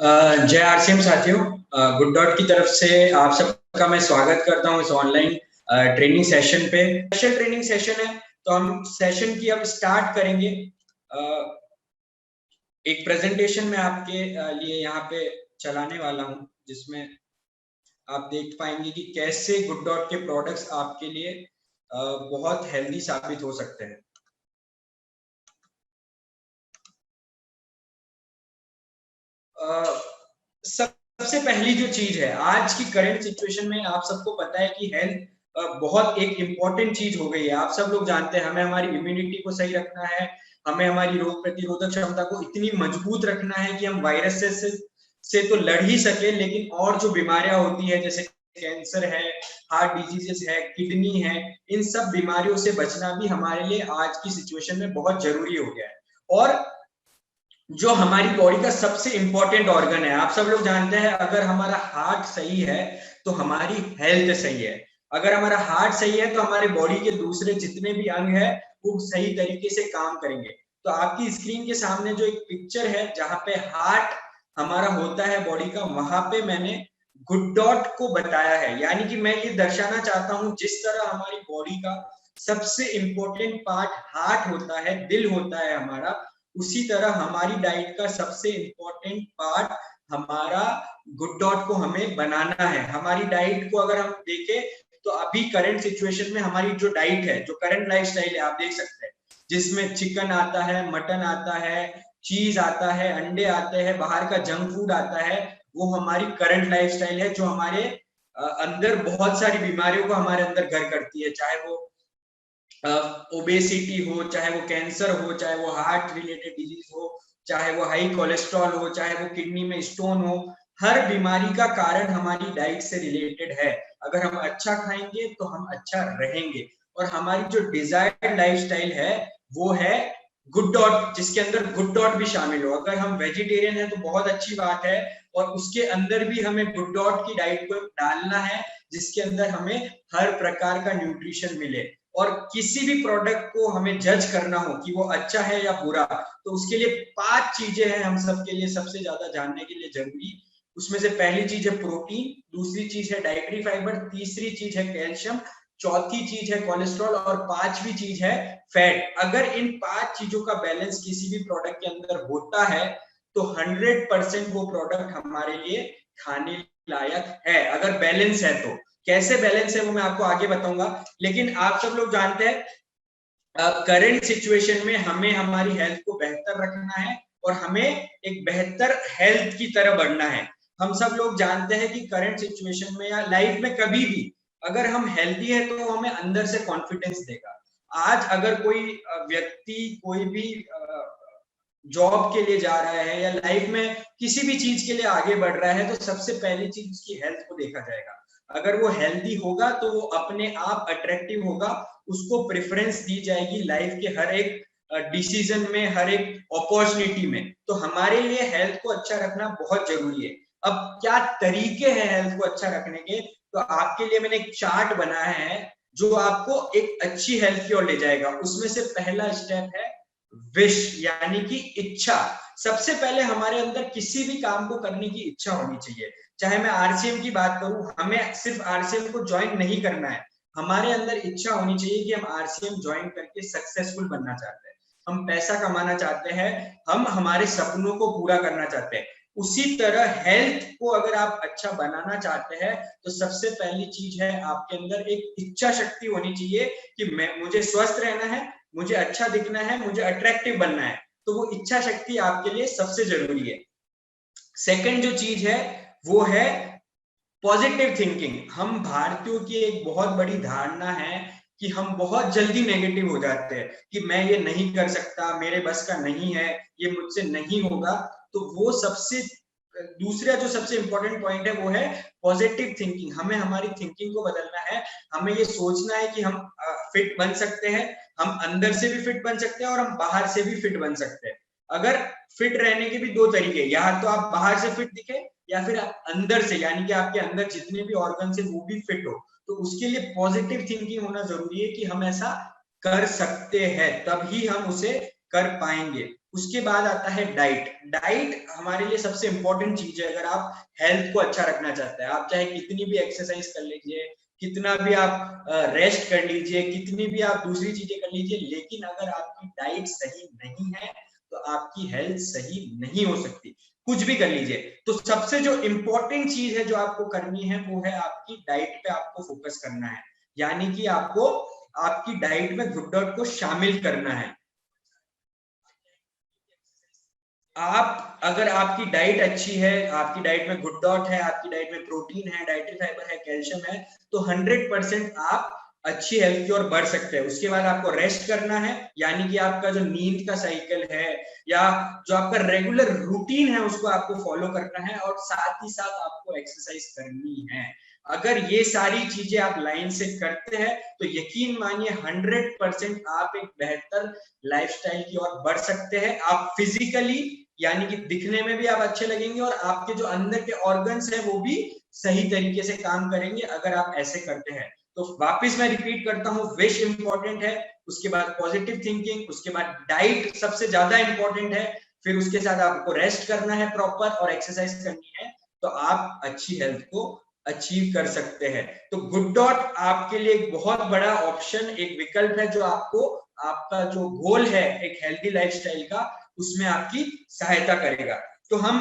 जय आरसीएम साथियों, good dot की तरफ से आप सबका मैं स्वागत करता हूं इस ऑनलाइन ट्रेनिंग सेशन पे। स्पेशल ट्रेनिंग सेशन है, तो हम सेशन की अब स्टार्ट करेंगे। एक प्रेजेंटेशन मैं आपके लिए यहाँ पे चलाने वाला हूं, जिसमें आप देख पाएंगे कि कैसे गुड डॉट के प्रोडक्ट्स आपके लिए बहुत हेल्दी साबित हो सकते हैं। सबसे पहली जो चीज है, आज की करंट सिचुएशन में आप सबको पता है कि हेल्थ बहुत एक इम्पोर्टेंट चीज हो गई है। आप सब लोग जानते हैं, हमें हमारी इम्यूनिटी को सही रखना है, हमें हमारी रोग प्रतिरोधक क्षमता को इतनी मजबूत रखना है कि हम वायरस से तो लड़ ही सके, लेकिन और जो बीमारियां होती है जैसे कैंसर है, हार्ट डिजीजेस है, किडनी है, इन सब बीमारियों से बचना भी हमारे लिए आज की सिचुएशन में बहुत जरूरी हो गया है। और जो हमारी बॉडी का सबसे इंपॉर्टेंट ऑर्गन है, आप सब लोग जानते हैं, अगर हमारा हार्ट सही है तो हमारी हेल्थ सही है। अगर हमारा हार्ट सही है तो हमारे बॉडी के दूसरे जितने भी अंग है वो सही तरीके से काम करेंगे। तो आपकी स्क्रीन के सामने जो एक पिक्चर है जहां पे हार्ट हमारा होता है बॉडी का, वहां पे मैंने गुड डॉट को बताया है। यानी कि मैं ये दर्शाना चाहता हूं, जिस तरह हमारी बॉडी का सबसे इंपॉर्टेंट पार्ट हार्ट होता है, दिल होता है हमारा, उसी तरह हमारी डाइट का सबसे इंपॉर्टेंट पार्ट हमारा गुड डॉट को हमें बनाना है। हमारी डाइट को अगर हम देखें तो अभी करंट सिचुएशन में हमारी जो डाइट है, जो करंट लाइफस्टाइल है, आप देख सकते हैं, जिसमें चिकन आता है, मटन आता है, चीज आता है, अंडे आते हैं, बाहर का जंक फूड आता है, वो हमारी करंट लाइफस्टाइल है जो हमारे अंदर बहुत सारी बीमारियों को हमारे अंदर घर करती है। चाहे वो ओबेसिटी हो, चाहे वो कैंसर हो, चाहे वो हार्ट रिलेटेड डिजीज हो, चाहे वो हाई कोलेस्ट्रॉल हो, चाहे वो किडनी में स्टोन हो, हर बीमारी का कारण हमारी डाइट से रिलेटेड है। अगर हम अच्छा खाएंगे तो हम अच्छा रहेंगे। और हमारी जो डिजायर्ड लाइफस्टाइल है वो है गुड डॉट, जिसके अंदर गुड डॉट भी शामिल हो। अगर हम वेजिटेरियन है तो बहुत अच्छी बात है, और उसके अंदर भी हमें गुड डॉट की डाइट को डालना है, जिसके अंदर हमें हर प्रकार का न्यूट्रिशन मिले। और किसी भी प्रोडक्ट को हमें जज करना हो कि वो अच्छा है या बुरा, तो उसके लिए 5 चीजें हैं हम सबके लिए सबसे ज्यादा जानने के लिए जरूरी। उसमें से पहली चीज है प्रोटीन, दूसरी चीज है डाइटरी फाइबर, तीसरी चीज है कैल्शियम, चौथी चीज है कोलेस्ट्रॉल, और पांचवी चीज है फैट। अगर इन 5 चीजों का बैलेंस किसी भी प्रोडक्ट के अंदर होता है तो 100% वो प्रोडक्ट हमारे लिए खाने लायक है, अगर बैलेंस है तो। कैसे बैलेंस है वो मैं आपको आगे बताऊंगा। लेकिन आप सब लोग जानते हैं, करंट सिचुएशन में हमें हमारी हेल्थ को बेहतर रखना है और हमें एक बेहतर हेल्थ की तरह बढ़ना है। हम सब लोग जानते हैं कि करंट सिचुएशन में या लाइफ में कभी भी अगर हम हेल्थी है तो हमें अंदर से कॉन्फिडेंस देगा। आज अगर कोई व्यक्ति कोई भी जॉब के लिए जा रहा है या लाइफ में किसी भी चीज के लिए आगे बढ़ रहा है, तो सबसे पहली चीज उसकी हेल्थ को देखा जाएगा। अगर वो हेल्दी होगा तो वो अपने आप अट्रैक्टिव होगा, उसको प्रेफरेंस दी जाएगी लाइफ के हर एक डिसीजन में, हर एक अपॉर्चुनिटी में। तो हमारे लिए हेल्थ को अच्छा रखना बहुत जरूरी है। अब क्या तरीके हैं हेल्थ को अच्छा रखने के, तो आपके लिए मैंने एक चार्ट बनाया है जो आपको एक अच्छी हेल्थ की ओर ले जाएगा। उसमें से पहला स्टेप है विश, यानी कि इच्छा। सबसे पहले हमारे अंदर किसी भी काम को करने की इच्छा होनी चाहिए। चाहे मैं आरसीएम की बात करूं, हमें सिर्फ आरसीएम को ज्वाइन नहीं करना है, हमारे अंदर इच्छा होनी चाहिए कि हम आरसीएम ज्वाइन करके सक्सेसफुल बनना चाहते हैं, हम पैसा कमाना चाहते हैं, हम हमारे सपनों को पूरा करना चाहते हैं। उसी तरह हेल्थ को अगर आप अच्छा बनाना चाहते हैं तो सबसे पहली चीज है आपके अंदर एक इच्छा शक्ति होनी चाहिए कि मुझे स्वस्थ रहना है, मुझे अच्छा दिखना है, मुझे अट्रैक्टिव बनना है। तो वो इच्छा शक्ति आपके लिए सबसे जरूरी है। सेकंड जो चीज है वो है पॉजिटिव थिंकिंग। हम भारतीयों की एक बहुत बड़ी धारणा है कि हम बहुत जल्दी नेगेटिव हो जाते हैं कि मैं ये नहीं कर सकता, मेरे बस का नहीं है, ये मुझसे नहीं होगा। तो वो सबसे दूसरा जो सबसे इंपॉर्टेंट पॉइंट है वो है पॉजिटिव थिंकिंग। हमें हमारी थिंकिंग को बदलना है। हमें ये सोचना है कि हम फिट बन सकते हैं, हम अंदर से भी फिट बन सकते हैं और हम बाहर से भी फिट बन सकते हैं। अगर फिट रहने के भी 2 तरीके, या तो आप बाहर से फिट दिखे या फिर आप अंदर से, यानी कि आपके अंदर जितने भी ऑर्गन है वो भी फिट हो। तो उसके लिए पॉजिटिव थिंकिंग होना जरूरी है कि हम ऐसा कर सकते हैं, तभी हम उसे कर पाएंगे। उसके बाद आता है डाइट। डाइट हमारे लिए सबसे इंपॉर्टेंट चीज है। अगर आप हेल्थ को अच्छा रखना चाहते हैं, आप चाहे कितनी भी एक्सरसाइज कर लीजिए, कितना भी आप रेस्ट कर लीजिए, कितनी भी आप दूसरी चीजें कर लीजिए, लेकिन अगर आपकी डाइट सही नहीं है तो आपकी हेल्थ सही नहीं हो सकती। कुछ भी कर लीजिए। तो सबसे जो इंपॉर्टेंट चीज है जो आपको करनी है वो है आपकी डाइट पे आपको फोकस करना है। यानी कि आपको आपकी डाइट में गुड डॉट को शामिल करना है। आप अगर आपकी डाइट अच्छी है, आपकी डाइट में गुड डॉट है, आपकी डाइट में प्रोटीन है, डाइटरी फाइबर है, कैल्शियम है, तो 100% आप अच्छी हेल्थ की ओर बढ़ सकते हैं। उसके बाद आपको रेस्ट करना है, यानी कि आपका जो नींद का साइकिल है या जो आपका रेगुलर रूटीन है उसको आपको फॉलो करना है, और साथ ही साथ आपको एक्सरसाइज करनी है। अगर ये सारी चीजें आप लाइन से करते हैं तो यकीन मानिए 100% आप एक बेहतर लाइफस्टाइल की ओर बढ़ सकते हैं। आप फिजिकली यानी कि दिखने में भी आप अच्छे लगेंगे, और आपके जो अंदर के ऑर्गन्स हैं वो भी सही तरीके से काम करेंगे अगर आप ऐसे करते हैं। तो वापस मैं रिपीट करता हूँ, विश इंपॉर्टेंट है, उसके बाद पॉजिटिव थिंकिंग, उसके बाद डाइट सबसे ज्यादा इंपॉर्टेंट है, फिर उसके साथ आपको रेस्ट करना है प्रॉपर और एक्सरसाइज करनी है, तो आप अच्छी हेल्थ को अचीव कर सकते हैं। तो गुड डॉट आपके लिए एक बहुत बड़ा ऑप्शन, एक विकल्प है जो आपको आपका जो गोल है एक हेल्दी लाइफस्टाइल का, उसमें आपकी सहायता करेगा। तो हम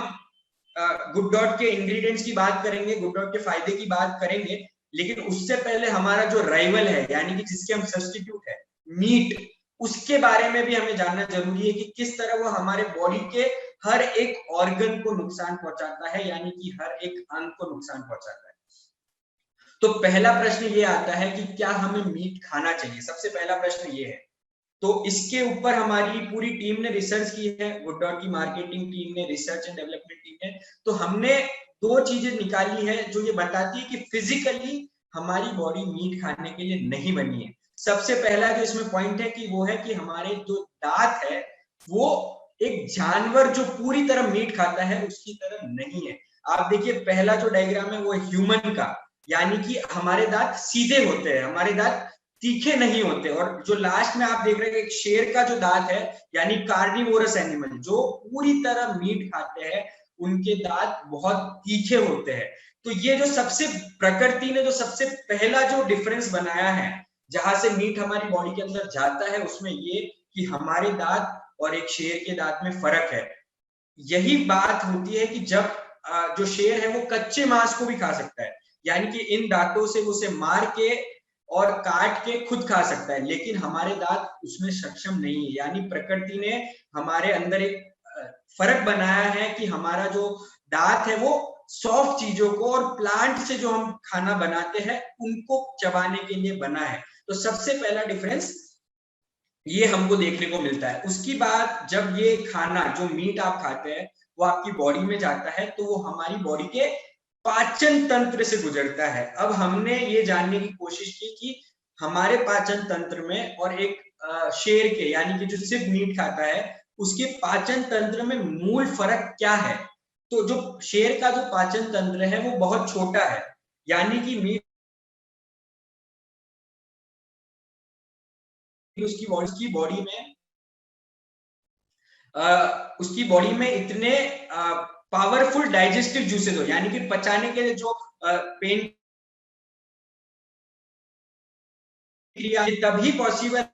गुड डॉट के इंग्रेडिएंट्स की बात करेंगे, गुड डॉट के फायदे की बात करेंगे, लेकिन उससे पहले हमारा जो राइवल है यानी कि जिसके हम सब्स्टिट्यूट है, मीट, उसके बारे में भी हमें जानना जरूरी है कि किस तरह वो हमारे बॉडी के हर एक ऑर्गन को नुकसान पहुंचाता है, यानी कि हर एक अंग को नुकसान पहुंचाता है। तो पहला प्रश्न ये आता है कि क्या हमें मीट खाना चाहिए? सबसे पहला प्रश्न ये है। तो इसके ऊपर हमारी पूरी टीम ने रिसर्च की है, गुड डॉट की मार्केटिंग टीम ने, रिसर्च एंड डेवलपमेंट टीम ने। तो हमने दो चीजें निकाली है जो ये बताती है कि फिजिकली हमारी बॉडी मीट खाने के लिए नहीं बनी है। सबसे पहला जो इसमें पॉइंट है कि वो है कि हमारे जो दांत है वो एक जानवर जो पूरी तरह मीट खाता है उसकी तरह नहीं है। आप देखिए पहला जो डायग्राम है वो ह्यूमन का, यानी कि हमारे दांत सीधे होते हैं, हमारे दांत तीखे नहीं होते। और जो लास्ट में आप देख रहे हैं एक शेर का जो दांत है, यानी कार्निवोरस एनिमल जो पूरी तरह मीट खाते हैं, उनके दांत बहुत तीखे होते हैं। तो ये जो सबसे प्रकृति ने जो सबसे पहला जो डिफरेंस बनाया है जहां से मीट हमारी बॉडी के अंदर जाता है, उसमें ये कि हमारे दांत और एक शेर के दांत में फर्क है। यही बात होती है कि जब जो शेर है वो कच्चे मांस को भी खा सकता है, यानी कि इन दांतों से उसे मार के और काट के खुद खा सकता है, लेकिन हमारे दांत उसमें सक्षम नहीं है। यानी प्रकृति ने हमारे अंदर एक फर्क बनाया है कि हमारा जो दांत है वो सॉफ्ट चीजों को और प्लांट से जो हम खाना बनाते हैं उनको चबाने के लिए बना है। तो सबसे पहला डिफरेंस ये हमको देखने को मिलता है। उसकी बाद जब ये खाना जो मीट आप खाते हैं वो आपकी बॉडी में जाता है तो वो हमारी बॉडी के पाचन तंत्र से गुजरता है। अब हमने ये जानने की कोशिश की कि हमारे पाचन तंत्र में और एक शेर के, यानी कि जो सिर्फ मीट खाता है, उसके पाचन तंत्र में मूल फर्क क्या है। तो जो शेर का जो पाचन तंत्र है वो बहुत छोटा है, यानी कि मीट उसकी बॉडी में उसकी बॉडी में इतने पावरफुल डाइजेस्टिव जूसेस हो, यानी कि पचाने के लिए जो पेन क्रिया तभी पॉसिबल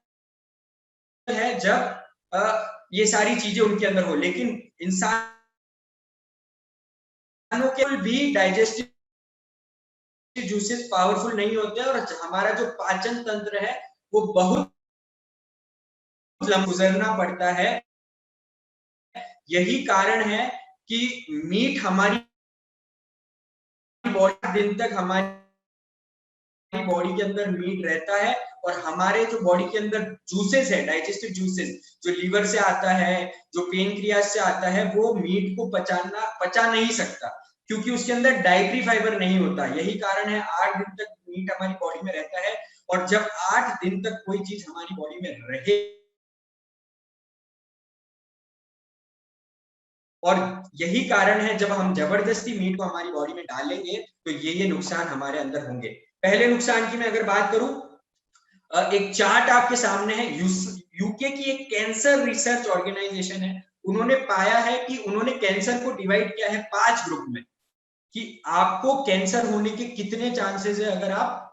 है जब ये सारी चीजें उनके अंदर हो। लेकिन इंसानों के भी डाइजेस्टिव जूसेस पावरफुल नहीं होते, और हमारा जो पाचन तंत्र है वो बहुत गुजरना पड़ता है। यही कारण है कि मीट हमारी बॉडी दिन तक हमारी बॉडी के अंदर मीट रहता है, और हमारे जो बॉडी के अंदर जूसेस है, डाइजेस्टिव जूसेस जो लीवर से आता है, जो पेनक्रियास से आता है, वो मीट को पचा नहीं सकता, क्योंकि उसके अंदर डाइटरी फाइबर नहीं होता। यही कारण है 8 दिन तक मीट हमारी बॉडी में रहता है, और जब 8 दिन तक कोई चीज हमारी बॉडी में रहे और यही कारण है जब हम जबरदस्ती मीट को हमारी बॉडी में डालेंगे तो ये नुकसान हमारे अंदर होंगे। पहले नुकसान की मैं अगर बात करूं, एक चार्ट आपके सामने है, यूके की एक कैंसर रिसर्च ऑर्गेनाइजेशन है, उन्होंने पाया है कि उन्होंने कैंसर को डिवाइड किया है 5 ग्रुप में, कि आपको कैंसर होने के कितने चांसेस है अगर आप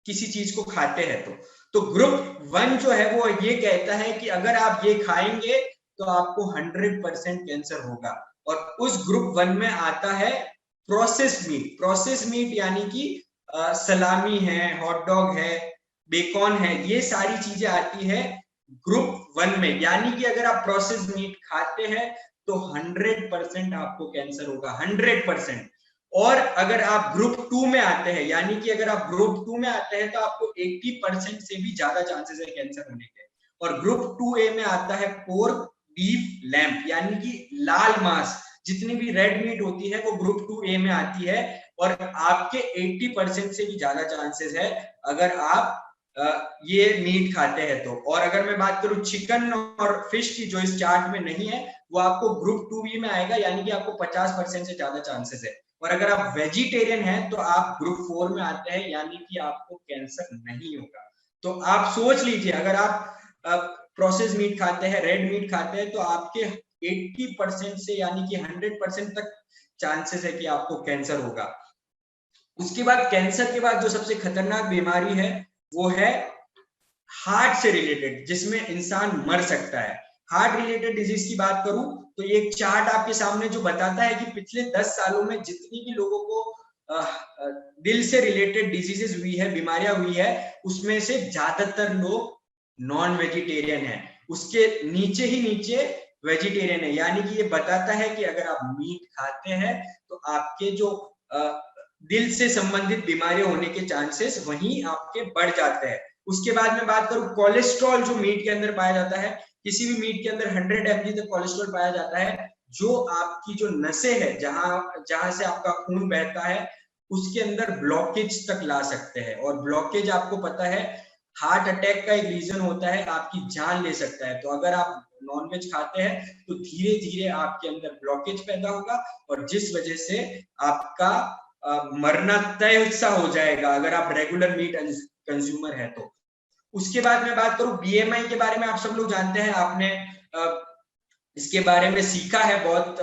किसी चीज को खाते हैं तो ग्रुप 1 जो है वो ये कहता है कि अगर आप ये खाएंगे तो आपको 100% कैंसर होगा। और उस ग्रुप 1 में आता है प्रोसेस मीट यानी कि सलामी है, हॉट डॉग है, बेकॉन है, ये सारी चीजें आती है ग्रुप 1 में। यानी कि अगर आप प्रोसेस मीट खाते हैं तो 100% आपको कैंसर होगा, 100%। और अगर आप ग्रुप 2 में आते हैं, यानी कि अगर आप ग्रुप 2 में आते हैं तो आपको 80% से भी ज्यादा चांसेस है कैंसर होने के। और ग्रुप 2A में आता है पोर्क, बीफ, लैम्प, यानी कि लाल मांस, जितनी भी रेड मीट होती है वो ग्रुप 2A में आती है। और आपके 80% से भी ज्यादा चांसेस है अगर आप ये मीट खाते हैं तो। और अगर मैं बात करूं चिकन और फिश की, जो इस चार्ट में नहीं है, वो आपको ग्रुप 2B में आएगा, यानी कि आपको 50% से ज्यादा चांसेस है। और अगर आप वेजिटेरियन हैं तो आप ग्रुप 4 में आते हैं, यानी कि आपको कैंसर नहीं होगा। तो आप सोच लीजिए, अगर आप प्रोसेस मीट खाते हैं, रेड मीट खाते हैं, तो आपके 80% से यानी कि 100% तक चांसेस है कि आपको कैंसर होगा। उसके बाद कैंसर के बाद जो सबसे खतरनाक बीमारी है वो है हार्ट से रिलेटेड, जिसमें इंसान मर सकता है। हार्ट रिलेटेड डिजीज की बात करूं तो ये एक चार्ट आपके सामने जो बताता है कि पिछले 10 सालों में जितनी भी लोगों को दिल से रिलेटेड डिजीजेस हुई है, बीमारियां हुई है, उसमें से ज्यादातर लोग नॉन वेजिटेरियन है। उसके नीचे ही नीचे वेजिटेरियन है, यानी कि ये बताता है कि अगर आप मीट खाते हैं तो आपके जो दिल से संबंधित बीमारियां होने के चांसेस वहीं आपके बढ़ जाते हैं। उसके बाद में बात करूं कोलेस्ट्रॉल, जो मीट के अंदर पाया जाता है, किसी भी मीट के अंदर 100 mg तक कोलेस्ट्रॉल पाया जाता है, जो आपकी जो नसें है, जहां से आपका खून बहता है, उसके अंदर ब्लॉकेज तक ला सकते हैं। और ब्लॉकेज आपको पता है हार्ट अटैक का एक रीजन होता है, आपकी जान ले सकता है। तो अगर आप नॉनवेज खाते हैं तो धीरे धीरे आपके अंदर ब्लॉकेज पैदा होगा, और जिस वजह से आपका मरना तय सा हो जाएगा अगर आप रेगुलर मीट कंज्यूमर है तो। उसके बाद मैं बात करूं बीएमआई के बारे में, आप सब लोग जानते हैं, आपने इसके बारे में सीखा है बहुत,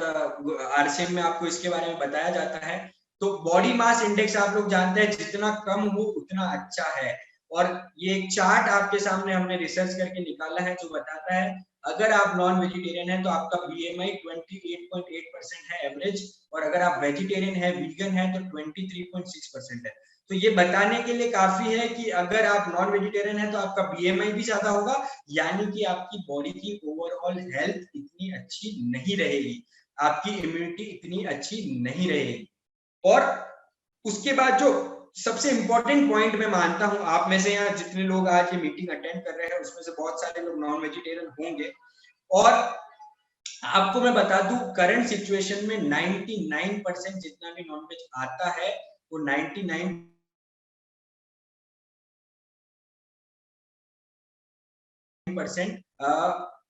आरसीएम में आपको इसके बारे में बताया जाता है। तो बॉडी मास इंडेक्स आप लोग जानते हैं, जितना कम हो उतना अच्छा है। और ये एक चार्ट आपके सामने हमने रिसर्च करके निकाला है जो बताता है अगर आप नॉन वेजिटेरियन है तो आपका बीएमआई 28.8% है एवरेज, और अगर आप वेजिटेरियन है, वीगन है, तो 23.6% है। तो ये बताने के लिए काफी है कि अगर आप नॉन वेजिटेरियन है तो आपका बीएमआई भी ज्यादा होगा, यानी कि आपकी बॉडी की ओवरऑल हेल्थ इतनी अच्छी नहीं रहेगी, आपकी इम्यूनिटी इतनी अच्छी नहीं रहेगी। और उसके बाद जो सबसे इंपॉर्टेंट पॉइंट मैं मानता हूं, आप में से यहाँ जितने लोग आज ये मीटिंग अटेंड कर रहे हैं उसमें से बहुत सारे लोग नॉन वेजिटेरियन होंगे, और आपको मैं बता दूं करंट सिचुएशन में 99% जितना भी नॉनवेज आता है वो 99%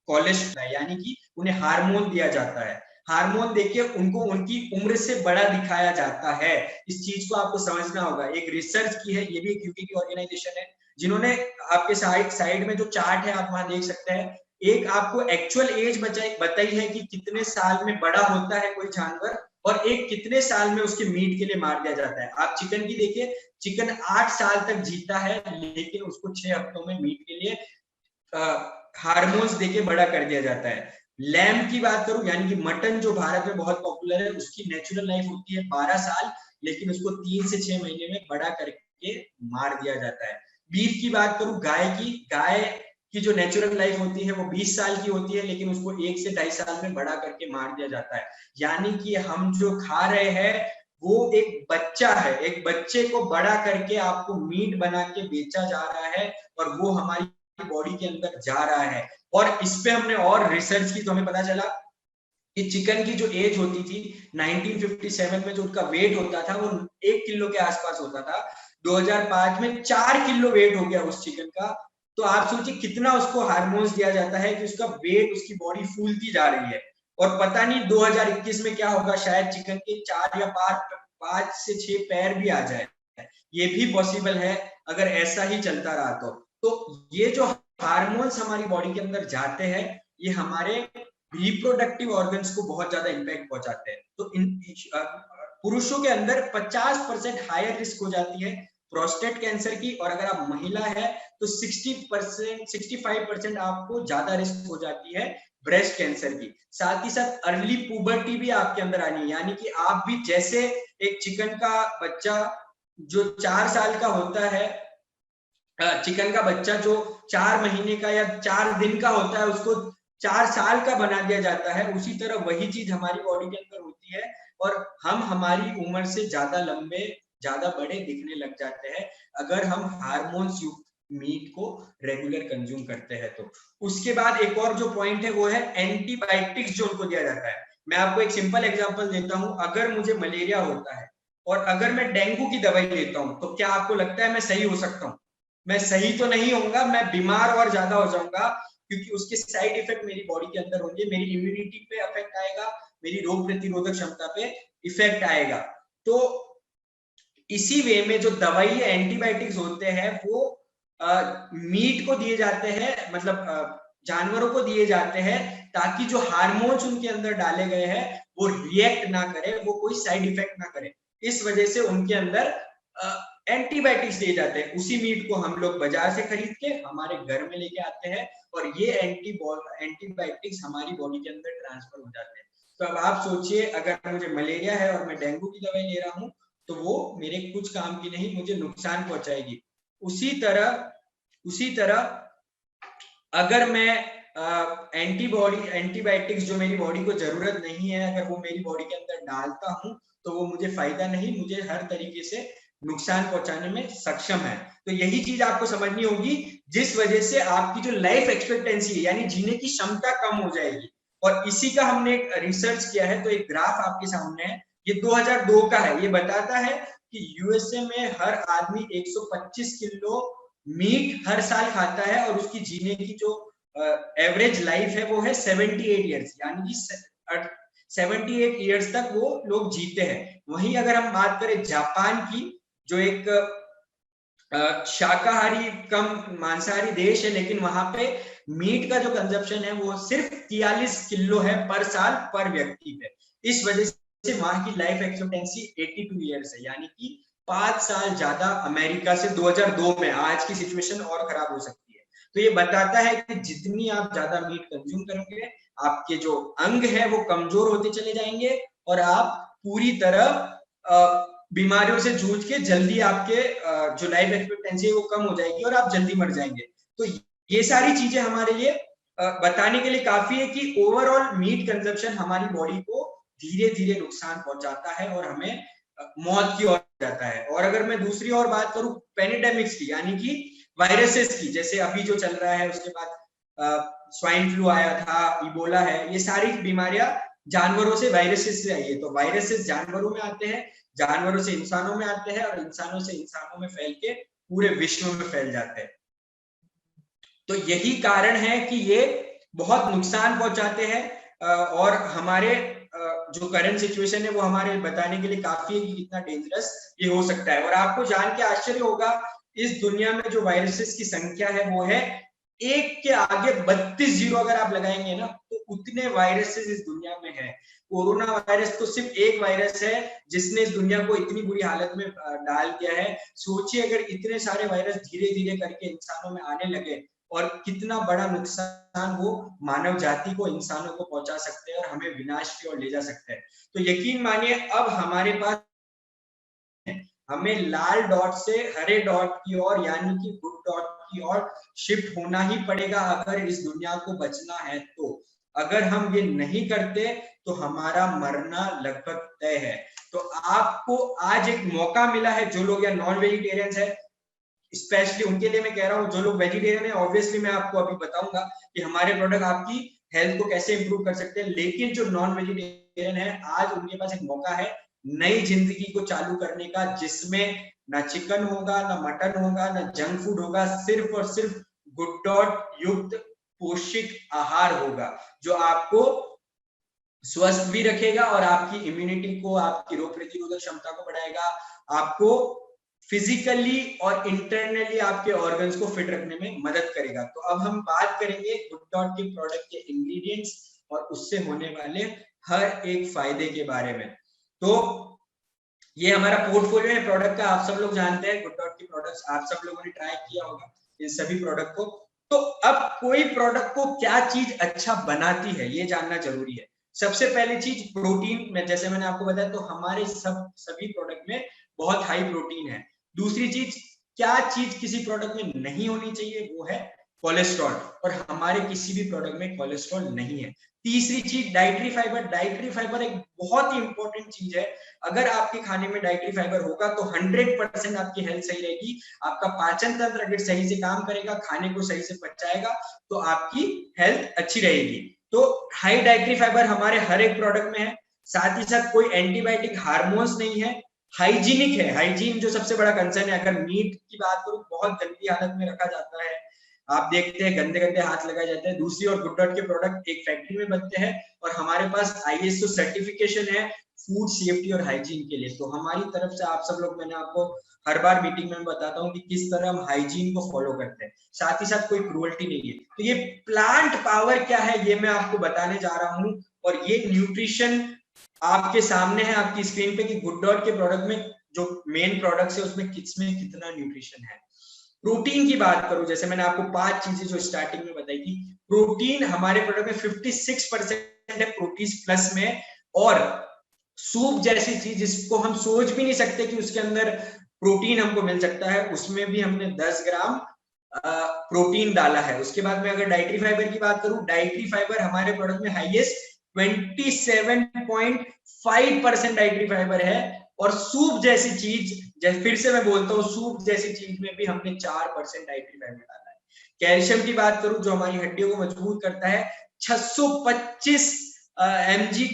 कोलेस्ट्रॉल है, यानी कि उन्हें हार्मोन दिया जाता है। हार्मोन देके उनको उनकी उम्र से बड़ा दिखाया जाता है। इस चीज को आपको समझना होगा। एक रिसर्च की है, ये भी एक यूके की ऑर्गेनाइजेशन है, जिन्होंने आपके साइड में जो चार्ट है आप वहां देख सकते हैं, एक आपको एक्चुअल एज बताई है कि कितने साल में बड़ा होता है कोई जानवर, और एक कितने साल में उसके मीट के लिए मार दिया जाता है। आप चिकन की देखिए, चिकन 8 साल तक जीता है, लेकिन उसको 6 हफ्तों में मीट के लिए हार्मोन्स देके बड़ा कर दिया जाता है। लैम्ब की बात करूं, यानी कि मटन जो भारत में बहुत पॉपुलर है, उसकी नेचुरल लाइफ होती है 12 साल, लेकिन उसको 3 से 6 महीने में बड़ा करके मार दिया जाता है। बीफ की बात करूं, गाय की जो नेचुरल लाइफ होती है वो 20 साल की होती है, लेकिन उसको 1 से 2.5 साल में बड़ा करके मार दिया जाता है। यानी कि हम जो खा रहे हैं वो एक बच्चा है, एक बच्चे को बड़ा करके आपको मीट बना के बेचा जा रहा है, और वो हमारी बॉडी के अंदर जा रहा है। और इस पे हमने और रिसर्च की तो हमें पता चला कि चिकन की जो एज होती थी 1957 में, जो उनका वेट होता था वो 1 किलो के आसपास होता था, 2005 में 4 किलो वेट हो गया उस चिकन का। तो आप सोचिए कितना उसको हार्मोन्स दिया जाता है कि उसका वेट, उसकी बॉडी फूलती जा रही है। और पता नहीं 2021 में क्या होगा, शायद चिकन के 4 या 5 से 6 पैर भी आ जाए, ये भी पॉसिबल है अगर ऐसा ही चलता रहा तो। ये जो हार्मोन्स हमारी बॉडी के अंदर जाते हैं, ये हमारे रिप्रोडक्टिव ऑर्गन्स को बहुत ज्यादा इंपैक्ट पहुंचाते हैं। तो पुरुषों के अंदर 50% हायर रिस्क हो जाती है प्रोस्टेट कैंसर की, और अगर आप महिला है तो 60% 65% आपको ज्यादा रिस्क हो जाती है ब्रेस्ट कैंसर की। साथ ही साथ अर्ली पुबर्टी भी आपके अंदर आनी है, यानी कि आप भी जैसे एक चिकन का बच्चा जो 4 साल का होता है, चिकन का बच्चा जो 4 महीने का या 4 दिन का होता है उसको 4 साल का बना दिया जाता है, उसी तरह वही चीज हमारी बॉडी के अंदर होती है और हम हमारी उम्र से ज्यादा लंबे, ज्यादा बड़े दिखने लग जाते हैं अगर हम हार्मोन्स युक्त मीट को रेगुलर कंज्यूम करते हैं। तो उसके बाद एक और जो पॉइंट है वो है एंटीबायोटिक्स जो उनको दिया जाता है। मैं आपको एक सिंपल एग्जांपल देता हूं, अगर मुझे मलेरिया होता है और अगर मैं डेंगू की दवाई लेता हूं तो क्या आपको लगता है मैं सही हो सकता हूं? मैं सही तो नहीं होऊंगा, मैं बीमार और ज्यादा हो जाऊंगा, क्योंकि उसके साइड इफेक्ट मेरी बॉडी के अंदर होंगे, मेरी इम्यूनिटी पे अफेक्ट आएगा, मेरी रोग प्रतिरोधक क्षमता पे इफेक्ट आएगा। तो इसी वे में जो दवाई एंटीबायोटिक्स होते हैं वो मीट को दिए जाते हैं, मतलब जानवरों को दिए जाते हैं, ताकि जो हार्मोन्स उनके अंदर डाले गए हैं वो रिएक्ट ना करे, वो कोई साइड इफेक्ट ना करे। इस वजह से उनके अंदर एंटीबायोटिक्स दिए जाते हैं। उसी मीट को हम लोग बाजार से खरीद के हमारे घर में लेके आते हैं और ये एंटीबायोटिक्स हमारी बॉडी के अंदर ट्रांसफर हो जाते हैं। तो अब आप सोचिए, अगर मुझे मलेरिया है और मैं डेंगू की दवाई ले रहा हूँ तो वो मेरे कुछ काम की नहीं, मुझे नुकसान पहुंचाएगी। उसी तरह अगर मैं एंटीबायोटिक्स जो मेरी बॉडी को जरूरत नहीं है, अगर वो मेरी बॉडी के अंदर डालता हूं तो वो मुझे फायदा नहीं, मुझे हर तरीके से नुकसान पहुंचाने में सक्षम है। तो यही चीज आपको समझनी होगी, जिस वजह से आपकी जो लाइफ एक्सपेक्टेंसी है यानी जीने की क्षमता कम हो जाएगी। और इसी का हमने एक रिसर्च किया है, तो एक ग्राफ आपके सामने है, ये 2002 का है। ये बताता है कि यूएसए में हर आदमी 125 किलो मीट हर साल खाता है और उसकी जीने की जो एवरेज लाइफ है वो है 78 ईयर्स, यानी कि 78 ईयर्स तक वो लोग जीते हैं। वहीं अगर हम बात करें जापान की, जो एक शाकाहारी कम मांसाहारी देश है, लेकिन वहां पे मीट का जो कंजप्शन है वो सिर्फ 43 किलो है पर साल पर व्यक्ति पे। इस वजह से वहां की लाइफ एक्सपेक्टेंसी 82 ईयर्स है, यानी कि 5 साल ज्यादा अमेरिका से 2002 में। आज की सिचुएशन और खराब हो सकती है। तो ये बताता है कि जितनी आप ज्यादा मीट कंज्यूम करोगे, आपके जो अंग है वो कमजोर होते चले जाएंगे और आप पूरी तरह बीमारियों से जूझ के जल्दी आपके जो लाइफ एक्सपेक्टेंसी है वो कम हो जाएगी और आप जल्दी मर जाएंगे। तो ये सारी चीजें हमारे लिए बताने के लिए काफी है कि ओवरऑल मीट कंजप्शन हमारी बॉडी को धीरे धीरे नुकसान पहुंचाता है और हमें मौत की ओर जाता है। और अगर मैं दूसरी ओर बात करूं पेनिडेमिक्स की, यानी कि वायरसेस की, जैसे अभी जो चल रहा है, उसके बाद स्वाइन फ्लू आया था, इबोला है, ये सारी बीमारियां जानवरों से वायरसेस से आई है। तो वायरसेस जानवरों में आते हैं, जानवरों से इंसानों में आते हैं और इंसानों से इंसानों में फैल के पूरे विश्व में फैल जाते हैं। तो यही कारण है कि ये बहुत नुकसान पहुंचाते हैं और हमारे जो करंट सिचुएशन है वो हमारे बताने के लिए काफी है कि कितना डेंजरस ये हो सकता है। और आपको जान के आश्चर्य होगा, इस दुनिया में जो वायरसेस की संख्या है वो है 1 के आगे 32 जीरो अगर आप लगाएंगे ना, तो उतने वायरसेस इस दुनिया में है। कोरोना वायरस तो सिर्फ एक वायरस है जिसने इस दुनिया को इतनी बुरी हालत में डाल दिया है। सोचिए अगर इतने सारे वायरस धीरे धीरे करके इंसानों में आने लगे और कितना बड़ा नुकसान वो मानव जाति को, इंसानों को पहुंचा सकते हैं और हमें विनाश की ओर ले जा सकते हैं। तो यकीन मानिए अब हमारे पास, हमें लाल डॉट से हरे डॉट की ओर यानी कि गुड डॉट की ओर शिफ्ट होना ही पड़ेगा अगर इस दुनिया को बचना है। तो अगर हम ये नहीं करते तो हमारा मरना लगभग तय है। तो आपको आज एक मौका मिला है, जो लोग या नॉन वेजिटेरियंस है स्पेशली उनके लिए मैं कह रहा हूँ, जो लोग वेजिटेरियन है ऑब्वियसली मैं आपको अभी बताऊंगा कि हमारे प्रोडक्ट आपकी हेल्थ को कैसे इंप्रूव कर सकते हैं। लेकिन जो नॉन वेजिटेरियन है आज उनके पास एक मौका है नई जिंदगी को चालू करने का, जिसमें ना चिकन होगा, ना मटन होगा, ना जंक फूड होगा, सिर्फ और सिर्फ गुड डॉट युक्त पोषक आहार होगा, जो आपको स्वस्थ भी रखेगा और आपकी इम्यूनिटी को, आपकी रोग प्रतिरोधक क्षमता को बढ़ाएगा, आपको फिजिकली और इंटरनली आपके ऑर्गन्स को फिट रखने में मदद करेगा। तो अब हम बात करेंगे गुड डॉट के प्रोडक्ट के इंग्रेडिएंट्स और उससे होने वाले हर एक फायदे के बारे में। तो ये हमारा पोर्टफोलियो है प्रोडक्ट का, आप सब लोग जानते हैं गुड डॉट की प्रोडक्ट्स आप सब लोगों ने ट्राई किया होगा इन सभी प्रोडक्ट को। तो अब कोई प्रोडक्ट को क्या चीज अच्छा बनाती है ये जानना जरूरी है। सबसे पहली चीज प्रोटीन में, जैसे मैंने आपको बताया, तो हमारे सभी प्रोडक्ट में बहुत हाई प्रोटीन है। दूसरी चीज, क्या चीज किसी प्रोडक्ट में नहीं होनी चाहिए, वो है कोलेस्ट्रॉल, और हमारे किसी भी प्रोडक्ट में कोलेस्ट्रॉल नहीं है। तीसरी चीज डाइटरी फाइबर। डाइटरी फाइबर एक बहुत ही इंपॉर्टेंट चीज है। अगर आपके खाने में डाइटरी फाइबर होगा तो 100% आपकी हेल्थ सही रहेगी। आपका पाचन तंत्र अगर सही से काम करेगा, खाने को सही से पचाएगा, तो आपकी हेल्थ अच्छी रहेगी। तो हाई डाइटरी फाइबर हमारे हर एक प्रोडक्ट में है। साथ ही साथ कोई एंटीबायोटिक, हार्मोन्स नहीं है, हाइजीनिक है। हाइजीन जो सबसे बड़ा कंसर्न है। अगर मीट की बात करूं, बहुत गंदी हालत में रखा जाता है, आप देखते हैं गंदे गंदे हाथ लगाए जाते हैं। दूसरी ओर गुड डॉट के प्रोडक्ट एक फैक्ट्री में बनते हैं और हमारे पास ISO सर्टिफिकेशन है फूड सेफ्टी और हाइजीन के लिए। तो हमारी तरफ से आप सब लोग, मैंने आपको हर बार मीटिंग में बताता हूँ कि किस तरह हम हाइजीन को फॉलो करते हैं। साथ ही साथ कोई क्रूअल्टी नहीं है। तो ये प्लांट पावर क्या है ये मैं आपको बताने जा रहा हूँ, और ये न्यूट्रिशन आपके सामने है आपकी स्क्रीन पे कि गुड डॉट के प्रोडक्ट में जो मेन प्रोडक्ट्स है उसमें किसमें कितना न्यूट्रिशन है। प्रोटीन की बात करूं, जैसे मैंने आपको 5 चीजें जो स्टार्टिंग में बताई थी, प्रोटीन हमारे प्रोडक्ट में 56% है प्रोटीन प्लस में। और सूप जैसी चीज जिसको हम सोच भी नहीं सकते कि उसके अंदर प्रोटीन हमको मिल सकता है, उसमें भी हमने 10 ग्राम प्रोटीन डाला है। उसके बाद में अगर डाइटरी फाइबर की बात करूं, डाइटरी फाइबर हमारे प्रोडक्ट में हाईएस्ट 27.5% डाइटरी फाइबर है। और सूप जैसी चीज, फिर से मैं बोलता हूँ, सूप जैसी चीज में भी हमने 4% डाइटरी फाइबर डाला है। कैल्शियम की बात करूं, जो हमारी हड्डियों को मजबूत करता है, 625 mg